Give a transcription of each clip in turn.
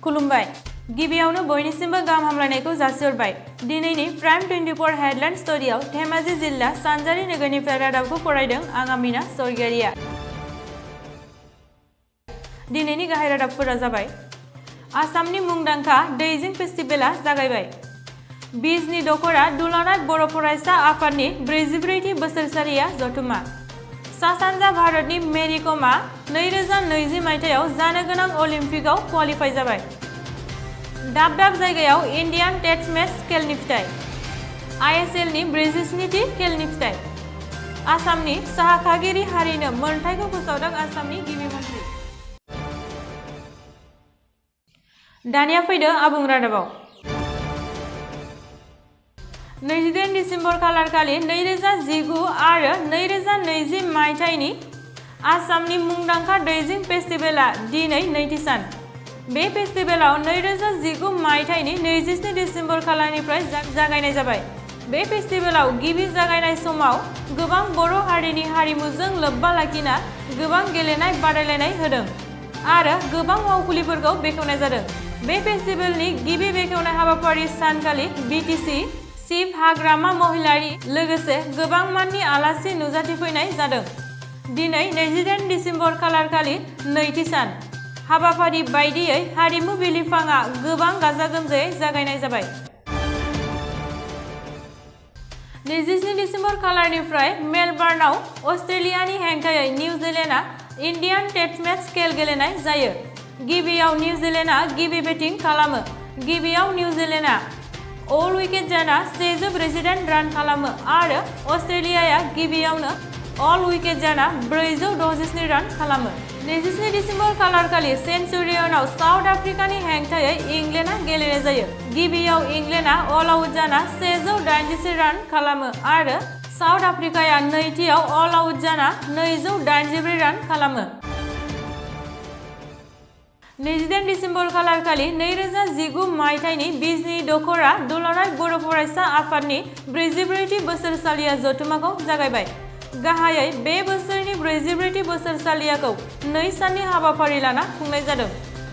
खुलुमबाय गिबियावनो बयनिसिमबो गाहाम हामलायनायखौ जासिहरबाय दिनैनि प्राइम 24 हेडलाइन स्टोरीआव धेमाजि जिल्ला सानजारि नोगोरनिफ्राय रादाबखौ फरायदों आं आमिना सरगियारिया दिनैनि गाहाय रादाबफोरा जाबाय आसामनि मुंदांखा दैजिं फेस्टिभेलआ जागायबाय बिजनि दखरा दुलाराय बर' फरायसा आफादनि 44थि बोसोरसालिया जथुमा सा-सानजा भारतनि मेरि कमआ 2020 मायथाइयाव जानो गोनां अलिम्पिकआव क्वालिफाइ जाबाय दाब दाब जायगायाव इन्डियान टेस्ट मेच खेलनि फिथाइ ISLनि 47थि खेलनि फिथाइ आसामनि साहा थागिरि हारिनो मोनथायखौ फोसावदों आसामनि गिबि मन्थ्रि दानिया फैदो आबुं रादाबाव 22 डिसेम्बर खालारखालि 2019 आरो 2020 मायथाइनि आसामनि मुंदांखा दैजिं फेस्टिभेलआ दिनै नैथि सान बे फेस्टिभेलाव 2019 मायथाइनि 27 डिसेम्बर खालारनिफ्राय जागायनाय जाबाय बे फेस्टिभेलाव गिबि जागायनाय समाव गोबां बर' हारिनि हारिमुजों लोब्बा लाखिना गोबां गेलेनाय बादायलायनाय होदों आरो गोबां मावखुलिफोरखौ बेखेवनाय जादों बे फेस्टिभेलनि गिबि बेखेवनाय हाबाफारि सानखालि BTC चिफ हाग्रामा महिलारि लोगोसे गोबां माननि आलासि नुजाथिफैनाय जादों दिनै 28 डिसेम्बर खालारखालि नैथि सान हाबाफारि बायदियै हारिमु बिलिफाङा गोबां गाजा गोमजायै जागायनाय जाबाय 27 डिसेम्बर खालारनिफ्राय मेलबार्नआव अस्ट्रेलियानि हेंथायै निउजिलेन्डआ इन्डियान टेस्ट मेच खेल गेलेनाय जायो गिबियाव निउजिलेन्डआ गिबि बेटिं खालामो गिबियाव निउजिलेन्डआ अल विकेट जाना 100 रान खालामो आरो अस्ट्रेलियाया गिबियावनो अल विकेट जाना 467 रान खालामो 27 डिसेम्बर खालारखालि सेन्चुरियनआव साउथ आफ्रिकानि हेंथायै इंलेन्डआ गेलेनाय जायो गिबियाव इंलेन्डआ अल आउट जाना 186 रान खालामो आरो साउथ आफ्रिकाया नैथियाव अल आउट जाना 284 रान खालामो 28 डिसेम्बर खालारखालि 2019 मायथाइनि बिजनि दखरा दुलाराय बर' फरायसा आफादनि 44थि बोसोरसालिया जथुमाखौ जागायबाय गाहायै बे बोसोरनि 44थि बोसोरसालियाखौ 2 साननि हाबाफारि लाना खुंनाय जादों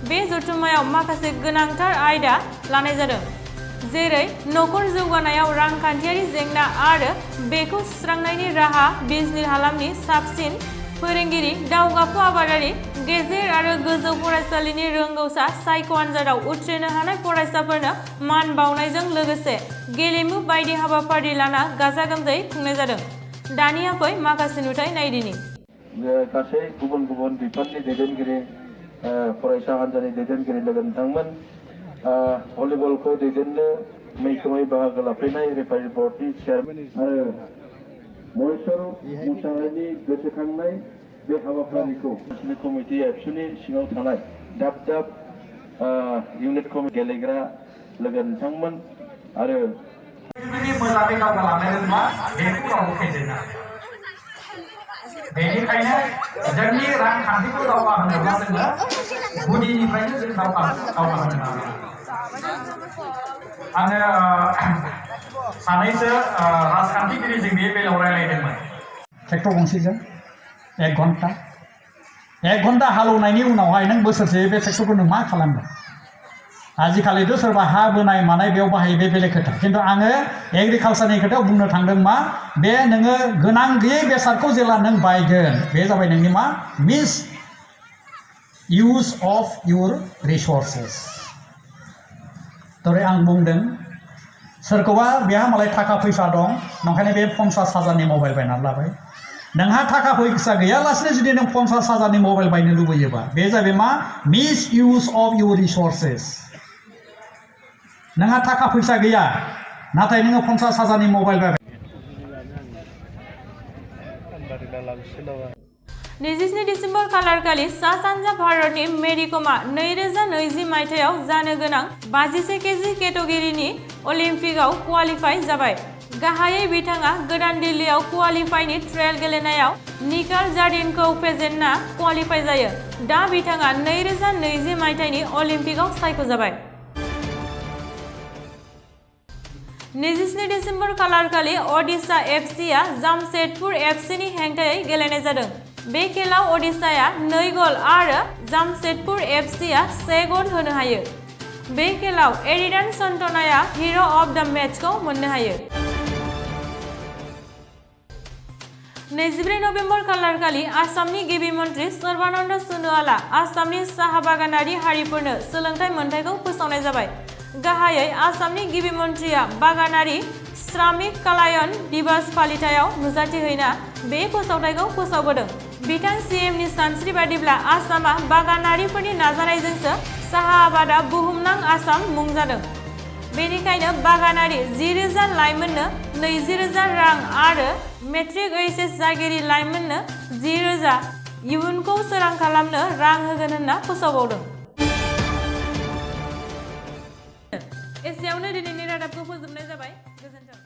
बे जथुमायाव माखासे गोनांथार आयदा लानाय जादों जेरै नखर जौगानायाव रांखान्थियारि जेंना आरो बेखौ सुस्रांनायनि राहा बिजनि हालामनि साबसिन फोरोंगिरि दावगाफु आबादारि गेजेर आरो गोजौ फरायसालिनि रोंगौसा सायख' आनजादाव उथ्रिनो हानाय फरायसाफोरनो मान बावनायजों लोगोसे गेलेमु बायदि हाबाफारि लाना गाजा गोमजायै खुंनाय जादों दानिया फै माखासे नुथाय नायदिनि गासै गुबुन गुबुन बिफाननि दैदेनगिरि फरायसा हान्जानि दैदेनगिरि लोगो नोंथांमोन भलिबलखौ दैदेननो मैखोमै बाहागो लाफैनाय रेफारि बर्डनि चेयारमेन आरो महेश्वर मुसाहारिनि गोसोखांनाय बे हाबाफारिखौ कमिटि एबसुनि सिङाव थानाय दाब दाब इउनिट कमिटि गेलेग्रा लोगो नोंथांमोन आरो मोजाङै दावगालांनो रोंबा बेखौ रावबो फेजेननो बेनिखायनो जोंनि रांखान्थिखौ दावगाहोनोब्ला जोङो गुदिनिफ्रायनो जों दावगाहोनो नांगोन आङो सानैसो राजखान्थिगिरिजों बे बेलायाव रायलायदोंमोन ट्रेक्टर गंसेजों 1 घन्टा हालौनायनि उनावहाय नों बोसोरसे बे ट्रेक्टरखौ नों मा खालामगोन आजिखालिथ' सोरबा हा बोनाय मानाय बेयाव बाहायो बे बेलेग खोथा खिन्थु आङो एग्रिकालसारनि खोथायाव बुंनो थांदों मा बे नोङो गोनां गैयै बेसादखौ जेब्ला नों बायगोन बे जाबाय नोंनि मा मिस इउज अफ इउर रिसर्सेस आं बुंदों सोरखौबा बेहा मालाय थाखा फैसा दं नंखायनो बे 50,000नि मबाइल बायनानै लाबाय नोंहा थाखा फैसा गैयालासेनो जुदि नों 50,000नि मबाइल बायनो लुबैयोबा बे जाबाय मा मिस इउज अफ इउर रिसर्सेस नोंहा थाखा फैसा गैया नाथाय नोङो 50,000नि मबाइल बायबाय 27 डिसेम्बर खालारखालि सा-सानजा भारतनि मेरि कमआ 2020 मायथाइयाव जानो गोनां 51 केजि केटेगरिनि अलिम्पिकआव क्वालिफाइ जाबाय गाहायै बिथाङा गोदान दिल्लीआव क्वालिफाइनि ट्रेल गेलेनायाव निकाल जार्डिनखौ फेजेनना क्वालिफाइ जायो दा बिथाङा 2020 मायथाइनि अलिम्पिकआव सायख'जाबाय 27 डिसेम्बर खालारखालि ओडिशा FCआ जामशेदपुर FCनि हेंथायै गेलेनाय जादों बे खेलाव ओडिशाया 2 गल आरो जामशेदपुर एफसीआ 1 गल होनो हायो। बे खेलाव एरिडान सन्टनाया हिरो अफ द मैचखौ मोननो हायो। 24 नभेम्बर खालारखालि आसामनि गिबि मन्त्रि सर्बानन्द सोनोवालआ आसामनि साहा बागानारि हारिफोरनो सोलोंथाइ मोनथायखौ फोसावनाय जाबाय। गाहायै आसामनि गिबि मन्त्रिया बागानारि श्रामिक कल्याण दिवस फालिथायाव नुजाथि हैना बे फोसावथायखौ फोसावबोदों। बिथां सीएमनि सानस्रि बादिब्ला आसामा बागानारिफोरनि नाजानायजोंसो साहा आबादा बुहुमनां आसाम मुं जादों। बेनिखायनो बागानारि 10,000 लाइमोननो 20,000 रां आरो मेट्रिक एचएस जागिरि लाइमोननो 10,000 इयुनखौ सोरां खालामनो रां होगोन होनना फोसावबावदों। एसेयावनो दिनैनि रादाबखौ फोजोबनाय जाबाय। गोजोन्थों।